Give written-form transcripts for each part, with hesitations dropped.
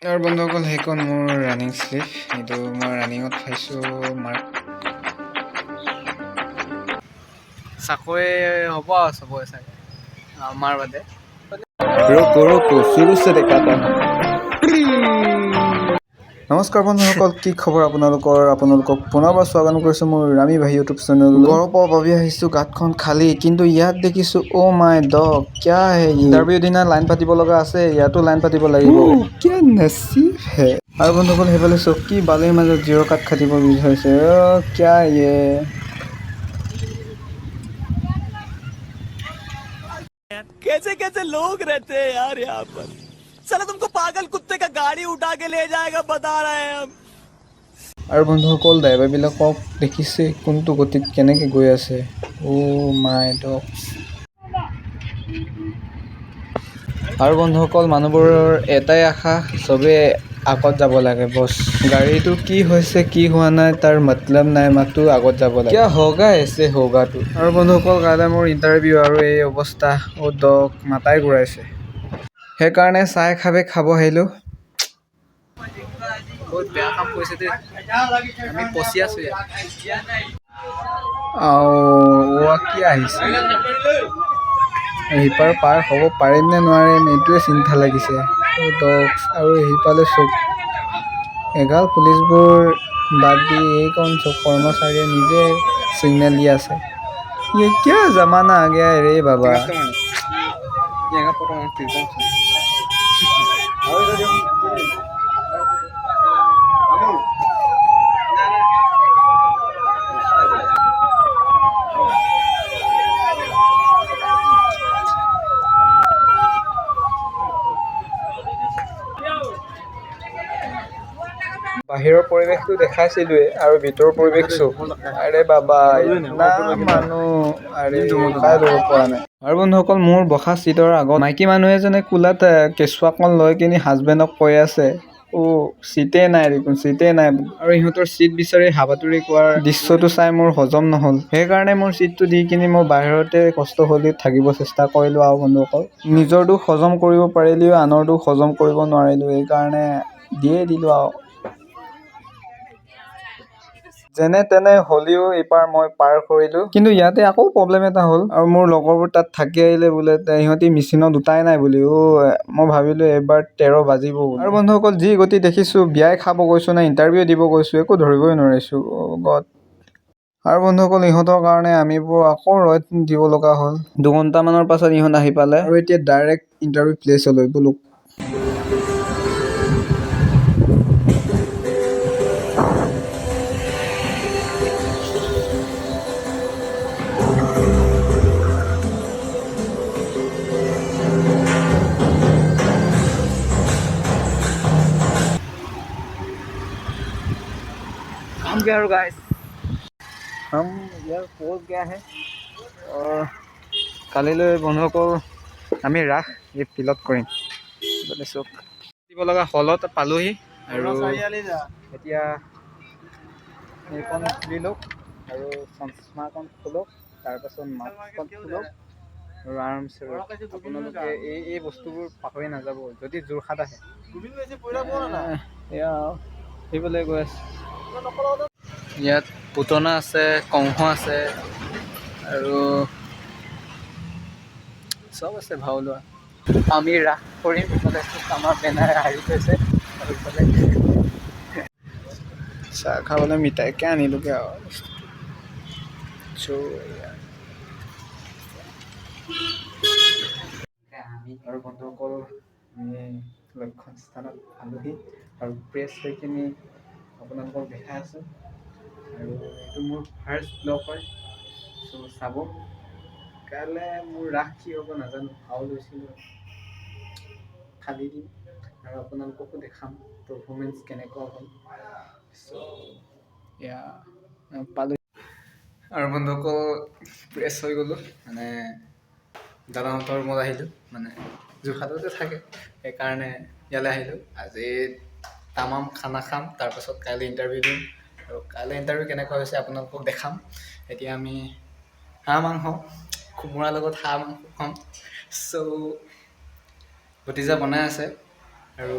আৰু বন্ধুসকল সেইখন মোৰ ৰানিং শ্লিপ, এইটো মই ৰানিঙত পাইছোঁ মাৰ্ক। চাকৰি হ'ব আৰু চবৰে চাগে, আমাৰ বাদে। रोको शुरू से देखाता हूँ। নমস্কাৰ বন্ধুসকল, কি খবৰ আপোনালোকক পুনৰবাৰ স্বাগতম কৰিছোঁ মোৰ ৰামি ভাই ইউটিউব চেনেল। গৰমৰ বাবে আহিছোঁ, গাঁতখন খালী, কিন্তু ইয়াত দেখিছোঁ অ' মাই ডগ, ক্যা হে য়ে। ইণ্টাৰভিউ দিনা লাইন পাতিব লগা আছে, ইয়াতো লাইন পাতিব লাগিব। ক্যা নচিব হে। আৰু বন্ধুসকল সেইফালে চকী বালিৰ মাজত জিৰ' কাট খাটিব বিচাৰিছে, ক্যা য়ে। कैसे कैसे लोग रहते हैं यार यहाँ पर। साला तुमको पागल कुत्ते का गाड़ी उठा के ले जाएगा बता रहे हैं हम। আৰু বন্ধুসকল ড্ৰাইভাৰবিলাকক দেখিছে কোনটো গতিত কেনেকৈ গৈ আছে, অ' মাই ডগ। আৰু বন্ধুসকল মানুহবোৰৰ এটাই আশা, চবেই আগত যাব লাগে বছ। গাড়ীটো কি হৈছে কি হোৱা নাই তাৰ মতলব নাই, মাতো আগত যাব লাগে। কিয় হোগা এছে হোগাটো। আৰু বন্ধুসকল কাইলৈ মোৰ ইণ্টাৰভিউ আৰু এই অৱস্থা, অ' ডগ মাথাই ঘূৰাইছে। সেইকাৰণে চাই খাব আহিলোঁ। বহুত বেয়া কাম কৰিছে দেই, আমি পচি আছোঁ ইয়াত। কি আহিছে সিপাৰ পাৰ হ'ব পাৰিম নে নোৱাৰিম এইটোৱে চিন্তা লাগিছে। ডগছ আৰু সিফালে চব এগাল পুলিচবোৰ বাদ দি এইকণ কৰ্মচাৰীয়ে নিজে ছিগনেল দি আছে। ये क्या जमाना आ गया है रे बाबा। বাহিৰৰ পৰিৱেশটো দেখাইছিলোৱে আৰু ভিতৰৰ পৰিৱেশ চব আৰে বাবা ইতনা মানুহ, আৰে খাই ল'ব পৰা নাই। আৰু বন্ধুসকল মোৰ বহা চিটৰ আগত মাইকী মানুহ এজনে কোলাত কেঁচুৱাকণ লৈ কিনি হাজবেণ্ডক কৈ আছে, চিটে নাই দেখোন, চিটে নাই। আৰু ইহঁতৰ চিট বিচাৰি হাবাথুৰি কোৱাৰ দৃশ্যটো চাই মোৰ হজম নহ'ল, সেইকাৰণে মোৰ চিটটো দি কিনি মই বাহিৰতে কষ্ট হ'লেও থাকিব চেষ্টা কৰিলোঁ। আৰু বন্ধুসকল নিজৰ দুখ হজম কৰিব পাৰিলেও আনৰ দুখ হজম কৰিব নোৱাৰিলোঁ, এইকাৰণে দিয়ে দিলোঁ আৰু যেনে তেনে হ'লেও এইবাৰ মই পাৰ কৰিলোঁ। কিন্তু ইয়াতে আকৌ প্ৰব্লেম এটা হ'ল, আৰু মোৰ লগৰবোৰ তাত থাকি আহিলে বোলে সিহঁতি মেচিনত দুটাই নাই বুলি। মই ভাবিলোঁ এইবাৰ 13 বাজিব। আৰু বন্ধুসকল যি গতি দেখিছোঁ, বিয়াই খাব গৈছোঁ নে ইণ্টাৰভিউ দিব গৈছোঁ একো ধৰিবই নোৱাৰিছোঁ, গড। আৰু বন্ধুসকল ইহঁতৰ কাৰণে আমিবোৰ আকৌ ৰৈ দিব লগা হ'ল। 2 ঘণ্টামানৰ পাছত ইহঁত আহি পালে আৰু এতিয়া ডাইৰেক্ট ইণ্টাৰভিউ প্লেচলৈ বোলো। हम गया और गाइस, हम यार पहुंच गया है और কালিলৈ বন্ধুসকল আমি ৰাস এই ফিলত কৰিম। চব দিব লগা হলত পালোহি আৰু এতিয়া এইখন খুলি লওক আৰু চশমাখন খোলক, তাৰপাছত মাস্কখন খোলক আৰু আৰামছে আপোনালোকে এই বস্তুবোৰ পাহৰি নাযাব যদি যোৰহাট আহে। এয়া সেইফালে গৈ আছে, ইয়াত পুতনা আছে, কংস আছে আৰু চব আছে ভাও লোৱা। আমি ৰাস কৰিম, ইফালে আমাৰ বেনাৰ হাৰি থৈছে আৰু ইফালে চাহ খাবলৈ মিঠাইকে আনিলোগে আৰু আৰু বন্ধুসকল আমি লক্ষণ স্থানত আলোহি আৰু প্ৰেছ হৈ কিনি আপোনালোকক দেখাই আছোঁ। আৰু এইটো মোৰ ফাৰ্ষ্ট ব্লগ হয়, চাব। কাইলৈ মোৰ ৰাস কি হ'ব নাজানো, ভাও লৈছিলোঁ, খালি দিম আৰু আপোনালোককো দেখাম পাৰফৰ্মেঞ্চ কেনেকুৱা হ'ল। এয়া পালোঁ। আৰু বন্ধুসকল প্ৰেছ হৈ গ'লোঁ, মানে দাদাহঁতৰ ৰুমত আহিলোঁ, মানে যোৰহাটতে থাকে সেইকাৰণে ইয়ালৈ আহিলোঁ। আজি তামাম খানা খাম, তাৰপাছত কাইলৈ ইণ্টাৰভিউ দিম আৰু কাইলৈ ইণ্টাৰভিউ কেনেকুৱা হৈছে আপোনালোকক দেখাম। এতিয়া আমি হাঁহ মাংস কোমোৰাৰ লগত হাঁহ মাংস খাম। ভতিজা বনাই আছে আৰু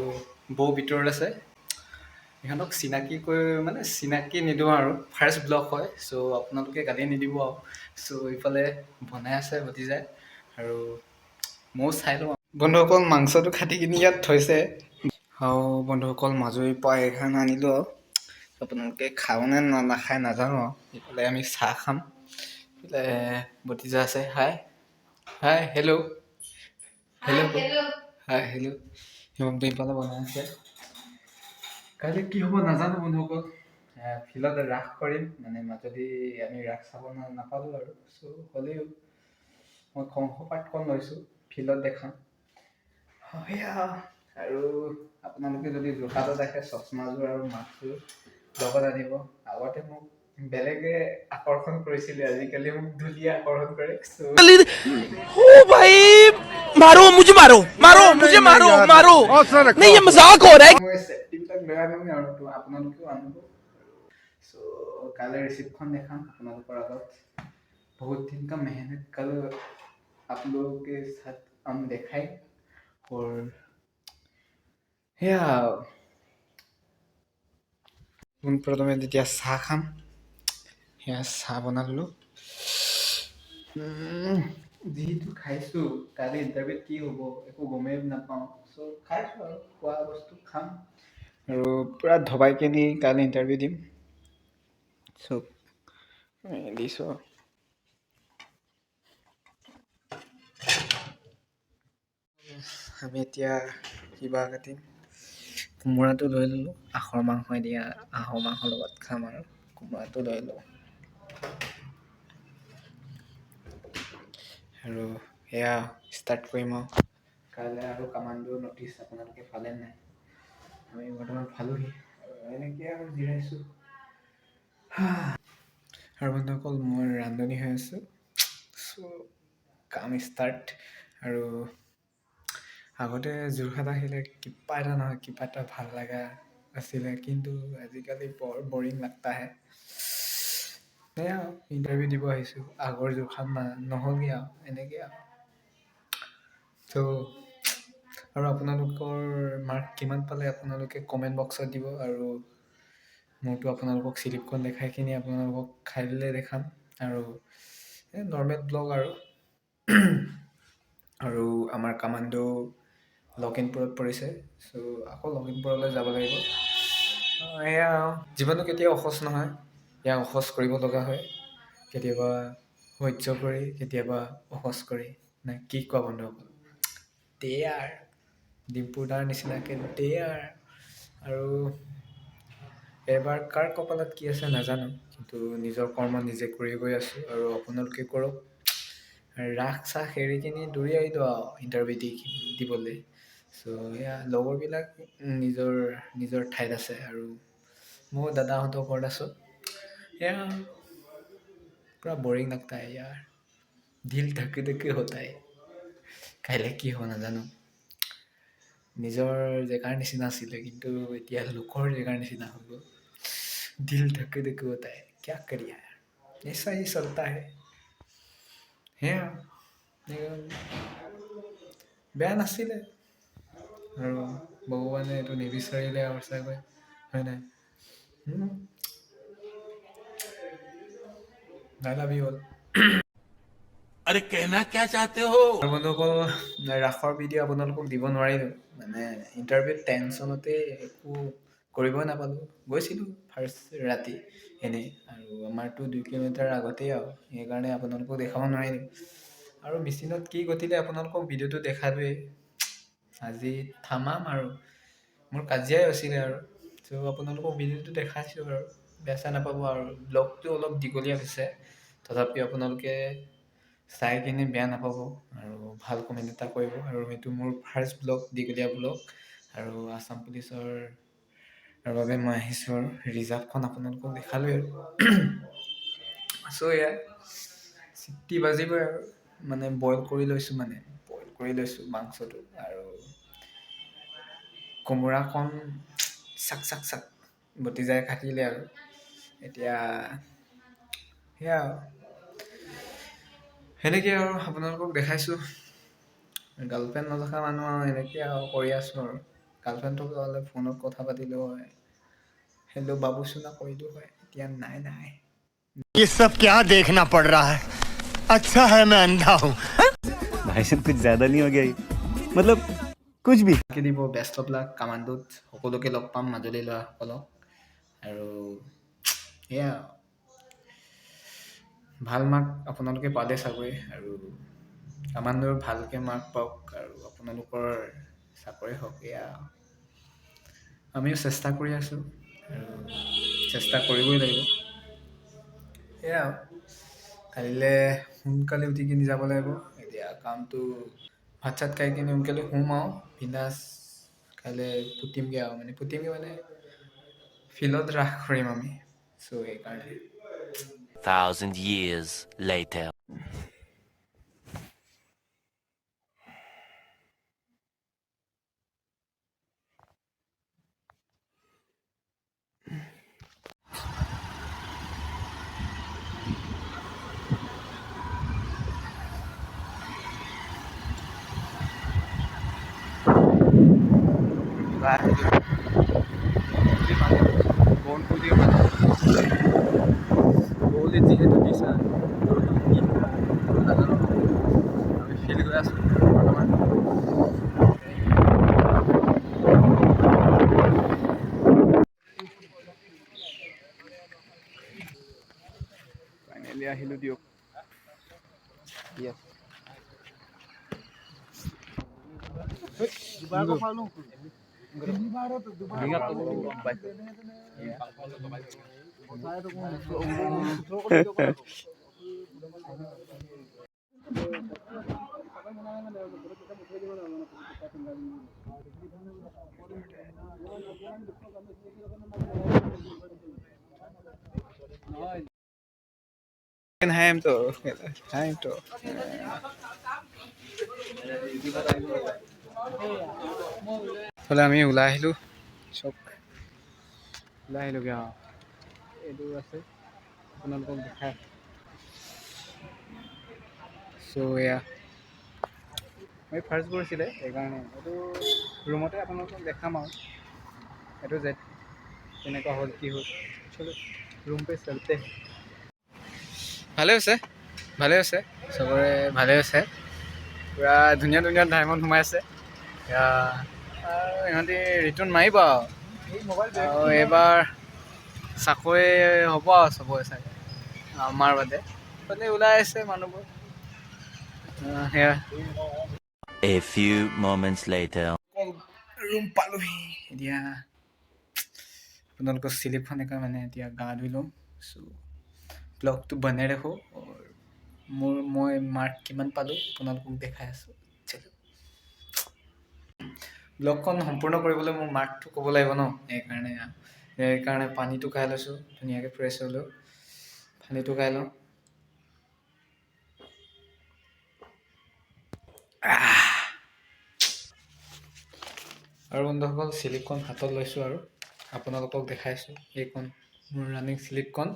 বৌ ভিতৰত আছে। ইহঁতক চিনাকি কৰি মানে চিনাকি নিদিওঁ আৰু ফাৰ্ষ্ট ব্লগ হয়, চ' আপোনালোকে গালি নিদিব আৰু। চ' ইফালে বনাই আছে ভতিজাই আৰু ময়ো চাই লওঁ। বন্ধুসকল মাংসটো কাটি কিনি ইয়াত থৈছে। আৰু বন্ধুসকল মাজুলীৰ পৰা এখন আনিলোঁ আৰু আপোনালোকে খাবনে নাখায় নাজানো আৰু। ইফালে আমি চাহ খাম, ইফালে ভতিজা আছে। হাই hi hello' hello' hi hello'. Himanta ইফালে বনাই আছে। কাইলৈ কি হ'ব নাজানো বন্ধুসকল। ফিল্ডত ৰাস কৰিম, মানে মাজুলী আমি ৰাস চাব নাপালোঁ আৰু। চ' হ'লেও মই কংসপাতকণ লৈছোঁ, ফিল্ডত দেখাম। সেয়া আৰু আপোনালোকে যদি যোৰহাটত দেখে চশমাযোৰ আৰু মাস্কযোৰ লগত আনিব। আগতে মোক বেলেগে আকৰ্ষণ কৰিছিলে, আজিকালি মোক ধুলিয়ে আকৰ্ষণ কৰে। ओ भाई मारो मुझे मारो मारो मुझे मारो मारो नहीं ये मजाक हो रहा है মই চেফটিবিলাক লৈ আনিম আৰু আপোনালোকেও আনিব। চ' কাইলৈ ৰিচিপ্টখন দেখাম আপোনালোকৰ আগত। बहुत दिन का मेहनत कल आप लोगों के साथ हम देखाए और সেয়া পোনপ্ৰথমে যেতিয়া চাহ খাম, সেয়া চাহ বনালোঁ। যিহেতু খাইছোঁ, কালি ইণ্টাৰভিউত কি হ'ব একো গমেই নাপাওঁ। চ' খাইছোঁ আৰু খোৱা বস্তু খাম আৰু পূৰা ধবাই কিনি কালি ইণ্টাৰভিউ দিম। চব দিছোঁ। আমি এতিয়া কিবা কাটিম। কোমোৰাটো লৈ ল'লোঁ, হাঁহৰ মাংস দিয়া হাঁহৰ মাংসৰ লগত খাম আৰু কোমোৰাটো লৈ লওঁ। আৰু এয়া ষ্টাৰ্ট কৰিম আৰু কাইলৈ আৰু কামাণ্ডো ন'টিছ আপোনালোকে পালে নাই? আমি বৰ্তমান পালোহি আৰু এনেকৈ আৰু জিৰাইছোঁ। আৰু বন্ধুসকল মই ৰান্ধনি হৈ আছোঁ। চ' কাম ষ্টাৰ্ট। আৰু আগতে যোৰহাট আহিলে কিবা এটা নহয় কিবা এটা ভাল লগা আছিলে, কিন্তু আজিকালি বৰ বৰিং লাগতা হে। সেয়া ইণ্টাৰভিউ দিব আহিছোঁ, আগৰ যোৰহাট নহ'লগৈ আৰু এনেকৈ আৰু। ত' আৰু আপোনালোকৰ মাৰ্ক কিমান পালে আপোনালোকে কমেণ্ট বক্সত দিব। আৰু মোৰতো আপোনালোকক শ্লিপখন দেখাই কিনি আপোনালোকক খাই দিলে দেখাম আৰু নৰ্মেল ব্লগ আৰু। আৰু আমাৰ কামাণ্ডো লখিমপুৰত পৰিছে, চ' আকৌ লখিমপুৰলৈ যাব লাগিব। এয়া জীৱনটো কেতিয়াও অসহজ নহয়, ইয়াক অসহজ কৰিব লগা হয়। কেতিয়াবা সহ্য কৰি, কেতিয়াবা অসহজ কৰি। নাই কি কোৱা বন্ধুসকল? দেয়াৰ ডিম্পুৰ দাৰ নিচিনাকৈ দেয়াৰ। আৰু এবাৰ কাৰ কপালত কি আছে নাজানো, কিন্তু নিজৰ কৰ্ম নিজে কৰি গৈ আছোঁ আৰু আপোনালোকে কৰক। ৰাস চাস এৰি কিনি দৌৰি আহিলোঁ আৰু ইণ্টাৰভিউ দিবলৈ। চ' এয়া লগৰবিলাক নিজৰ নিজৰ ঠাইত আছে আৰু মই দাদাহঁতৰ ঘৰত আছোঁ। এয়া পূৰা বৰিং লাগতা হে ইয়াৰ, দিল ধক ধক হোতা হে। কাইলৈ কি হ'ব নাজানো। নিজৰ জেগাৰ নিচিনা আছিলে, কিন্তু এতিয়া লোকৰ জেগাৰ নিচিনা হৈ গ'ল। দিল ধক ধক হোতা হে, ক্যা কৰিয়ে यार, ऐसा ही चलता है। সেয়া বেয়া নাছিলে আৰু ভগৱানে এইটো নিবিচাৰিলে আৰু চাগৈ, হয় নাই? I love you all. अरे कहना क्या चाहते हो আৰু বন্ধুসকল ৰাসৰ ভিডিঅ' আপোনালোকক দিব নোৱাৰিলোঁ, মানে ইণ্টাৰভিউত টেনশ্যনতে একো কৰিবই নাপালোঁ। গৈছিলোঁ ফাৰ্ষ্ট ৰাতি এনেই, আৰু আমাৰতো 2 কিলোমিটাৰ আগতেই আৰু সেইকাৰণে আপোনালোকক দেখাব নোৱাৰিলোঁ। আৰু মেচিনত কি ঘটিলে আপোনালোকক ভিডিঅ'টো দেখালোৱেই। আজি থামাম আৰু মোৰ কাজিয়াই হৈছিলে আৰু। চ' আপোনালোকক ভিডিঅ'টো দেখাইছোঁ আৰু বেয়া চেয়া নাপাব। আৰু ব্লগটো অলপ দীঘলীয়া হৈছে, তথাপি আপোনালোকে চাই কিনে বেয়া নাপাব আৰু ভাল কমেণ্ট এটা কৰিব। আৰু এইটো মোৰ ফাৰ্ষ্ট ব্লগ, দীঘলীয়া ব্লগ। আৰু আছাম পুলিচৰ বাবে মই আহিছোঁ আৰু ৰিজাৰ্ভখন আপোনালোকক দেখালোৱে আৰু। চ' এয়া চিটি বাজিবই আৰু, মানে বইল কৰি লৈছোঁ মাংসটো। আৰু কোমোৰাখন চাক চাক চাক ভতিজাই কাটিলে আৰু এতিয়া সেয়া আৰু সেনেকৈ আৰু আপোনালোকক দেখাইছোঁ। গাৰ্লফ্ৰেণ্ড নথকা মানুহ আৰু এনেকৈ আৰু কৰি আছোঁ আৰু গাৰ্লফ্ৰেণ্ড থকা হ'লে ফোনত কথা পাতিলোঁ হয়, হেল্ল' বাবু চুনা কৰিলোঁ হয়। এতিয়া নাই। ये सब क्या देखना पड़ रहा है? अच्छा है मैं अंधा हूँ। भाई साहब कुछ ज्यादा नहीं हो गया ये? मतलब कुछ भी। বাকী দিব বেষ্ট অফ লাক কামাণ্ডোত সকলোকে লগ পাম মাজুলী ল'ৰাসকলক আৰু এয়া ভাল মাৰ্ক আপোনালোকে পালে চাগৈ আৰু কামাণ্ডোৰ ভালকৈ মাৰ্ক পাওক আৰু আপোনালোকৰ চাকৰি হওক। এয়া আমিও চেষ্টা কৰি আছোঁ আৰু চেষ্টা কৰিবই লাগিব। এয়া কাইলৈ সোনকালে উঠি কিনি যাব লাগিব। এতিয়া কামটো ভাত চাত খাই কিনি সোনকালে শুম আৰু বিন্দাছ কাইলৈ পুতিমগৈ মানে ফিল্ডত ৰাস কৰিম আমি। চ' সেইকাৰণে 1,000 years later. বৌলে যিহেতু দিছা নাজানো আমি ফিল কৰি আছোঁ বৰ্তমান। ফাইনেলি আহিলোঁ দিয়ক। হ'লে আমি ওলাই আহিলোঁ চব ওলাই আহিলোঁগৈ আৰু এইটো আছে আপোনালোকক দেখাই। চ' এয়া মই ফাৰ্ষ্ট কৰিছিলে সেইকাৰণে এইটো ৰুমতে আপোনালোকক দেখাম আৰু এইটো যে কেনেকুৱা হ'ল কি হ'ল ৰুম পে চলতে। ভালে হৈছে চবৰে ভালে হৈছে। পূৰা ধুনীয়া ডায়মণ্ড সোমাই আছে। এতিয়া ইহঁতি ৰিটাৰ্ণ মাৰিব আৰু এইবাৰ চাকৰি হ'ব আৰু চবৰে চাগে আমাৰ বাদে ওলাই আছে মানুহবোৰ। সেয়া A few moments later. Room পালোহি। এতিয়া আপোনালোকৰ শ্লিপখন মানে এতিয়া গা ধুই লওঁ। চ' ব্লগটো বনাই ৰাখোঁ। মই মাৰ্ক কিমান পালোঁ আপোনালোকক দেখাই আছোঁ। ব্লগখন সম্পূৰ্ণ কৰিবলৈ মোৰ মাৰ্কটো ক'ব লাগিব ন, সেইকাৰণে পানীটো খাই লৈছোঁ ধুনীয়াকৈ ফ্ৰেছ হ'লোঁ। পানীটো খাই লওঁ। আৰু বন্ধুসকল শ্লিপখন হাতত লৈছোঁ আৰু আপোনালোকক দেখাইছোঁ। এইখন মোৰ ৰানিং শ্লিপখন।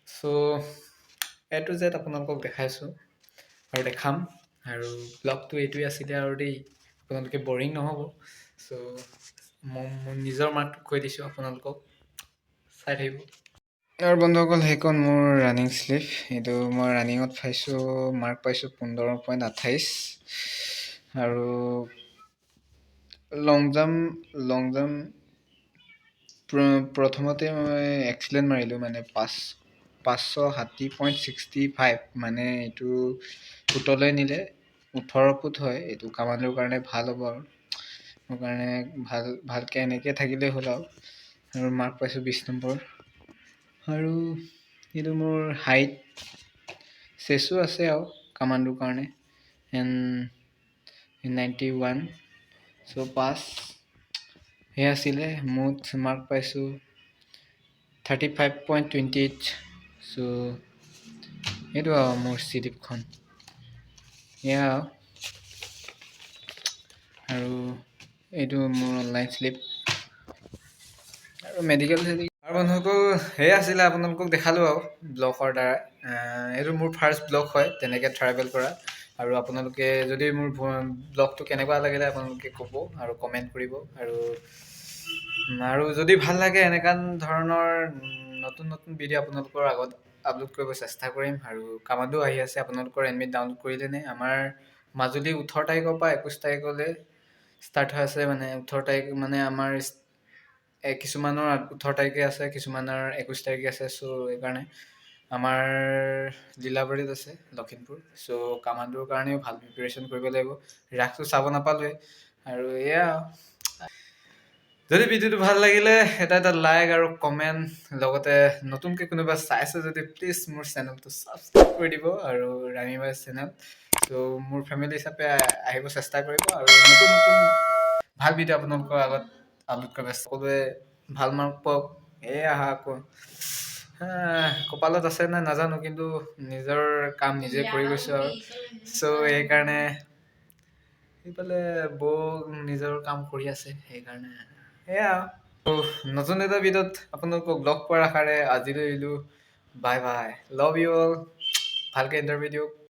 চ' A to Z আপোনালোকক দেখাইছোঁ আৰু দেখাম। আৰু ব্লগটো এইটোৱে আছিলে আৰু দেই, আপোনালোকে বৰিং নহ'ব। চ' মই মোৰ নিজৰ মাৰ্কটো কৈ দিছোঁ, আপোনালোকক চাই থাকিব। আৰু বন্ধুসকল সেইখন মোৰ ৰানিং শ্লিপ। এইটো মই ৰানিঙত মাৰ্ক পাইছোঁ 15.28। আৰু লং জাম্প প্ৰথমতে মই এক্সিলেণ্ট মাৰিলোঁ মানে 560.65। মানে এইটো ফুটলৈ নিলে 18 ফুট হয়। এইটো কামাণ্ডোৰ কাৰণে ভাল হ'ব আৰু মোৰ কাৰণে ভালকৈ এনেকৈ থাকিলেই হ'ল আৰু মাৰ্ক পাইছোঁ 20 নম্বৰ। আৰু এইটো মোৰ হাইট চেচো আছে আৰু কামাণ্ডোৰ কাৰণে 91। চ' 5 সেয়া আছিলে। মুঠ মাৰ্ক পাইছোঁ 35.28। চ' এইটো আৰু মোৰ শ্লিপখন এয়া। আৰু এইটো মোৰ অনলাইন শ্লিপ আৰু মেডিকেল আৰু বন্ধুসকল সেয়া আছিলে, আপোনালোকক দেখালোঁ আৰু ব্লগৰ দ্বাৰা। এইটো মোৰ ফাৰ্ষ্ট ব্লগ হয় তেনেকৈ ট্ৰেভেল কৰা। আৰু আপোনালোকে যদি মোৰ ব্লগটো কেনেকুৱা লাগিলে আপোনালোকে ক'ব আৰু কমেণ্ট কৰিব আৰু যদি ভাল লাগে এনেকুৱা ধৰণৰ নতুন নতুন ভিডিঅ' আপোনালোকৰ আগত আপলোড কৰিব চেষ্টা কৰিম। আৰু কামাণ্ডো আহি আছে, আপোনালোকৰ এডমিট ডাউনলোড কৰিলেনে? আমাৰ মাজুলী 18 তাৰিখৰ পৰা 21 তাৰিখলৈ ষ্টাৰ্ট হৈ আছে। মানে 18 তাৰিখ মানে আমাৰ কিছুমানৰ 18 তাৰিখে আছে, কিছুমানৰ 21 তাৰিখে আছে। চ' সেইকাৰণে আমাৰ লীলাবাৰীত আছে লখিমপুৰ। চ' কামাণ্ডোৰ কাৰণেও ভাল প্ৰিপেৰেশ্যন কৰিব লাগিব। ৰাসটো চাব নাপালোৱে আৰু এয়া। যদি ভিডিঅ'টো ভাল লাগিলে এটা লাইক আৰু কমেণ্ট, লগতে নতুনকৈ কোনোবা চাইছে যদি প্লিজ মোৰ চেনেলটো ছাবস্ক্ৰাইব কৰি দিব আৰু ৰামিবাই চেনেল। চ' মোৰ ফেমিলি হিচাপে আহিব চেষ্টা কৰিব আৰু নতুন নতুন ভাল ভিডিঅ' আপোনালোকৰ আগত আপলোড কৰিব। সকলোৱে ভাল মাৰ্ক পাওক, আহা আকৌ কপালত আছে নে নাজানো, কিন্তু নিজৰ কাম নিজে কৰি গৈছোঁ আৰু। চ' সেইকাৰণে সেইফালে বৌ নিজৰ কাম কৰি আছে, সেইকাৰণে এয়া। নতুন এটা ভিডিঅ'ত আপোনালোকক লগ পোৱাৰ আশাৰে আজিলৈ এৰিলোঁ। Bye bye, love you all. ভালকৈ ইণ্টাৰভিউ দিয়ক।